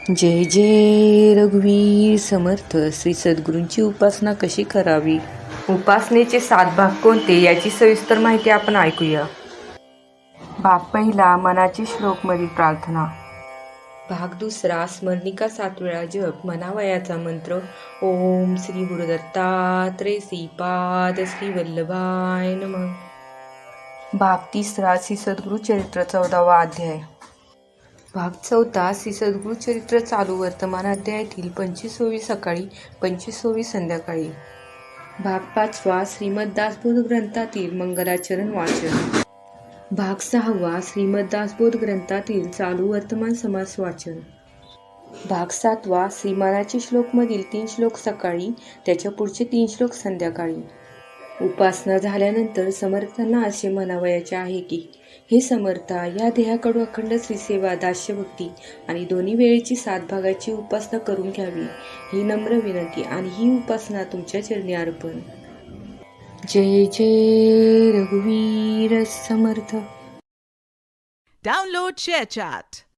जय जय रघुवीर समर्थ. श्री सद्गुरूंची उपासना कशी करावी, उपासनेचे 7 भाग कोणते याची सविस्तर माहिती आपण ऐकूया. भाग पहिला, मनाची श्लोकमधील प्रार्थना. भाग दुसरा, स्मरणिका 7 वेळा जप. म्हणावयाचा मंत्र: ओम श्री गुरुदत्तात्रेय श्रीपाद श्री वल्लभाय नमः. भाग तिसरा, श्री सद्गुरु चरित्र 14वा अध्याय. भाग चौथा, श्री सद्गुरु चरित्र चालू वर्तमान अध्यायातील 25वी सकाळी 25वी संध्याकाळी. भाग पाचवा, श्रीमद दासबोध ग्रंथातील मंगलाचरण वाचन. भाग सहावा, श्रीमद दासबोध ग्रंथातील चालू वर्तमान समास वाचन. भाग सातवा, श्रीमानाची श्लोकमधील 3 श्लोक सकाळी, त्याच्या पुढचे 3 श्लोक संध्याकाळी. उपासना झाल्यानंतर समर्थांना असे म्हणावयाचे आहे की, हे समर्था, या देहाकडून अखंड श्रीसेवा, दास्यभक्ती आणि दोन्ही वेळेची 7 भागाची उपासना करून घ्यावी, ही नम्र विनंती आणि ही उपासना तुमच्या चरणी अर्पण. जय जय रघुवीर समर्थ. Download ShareChat.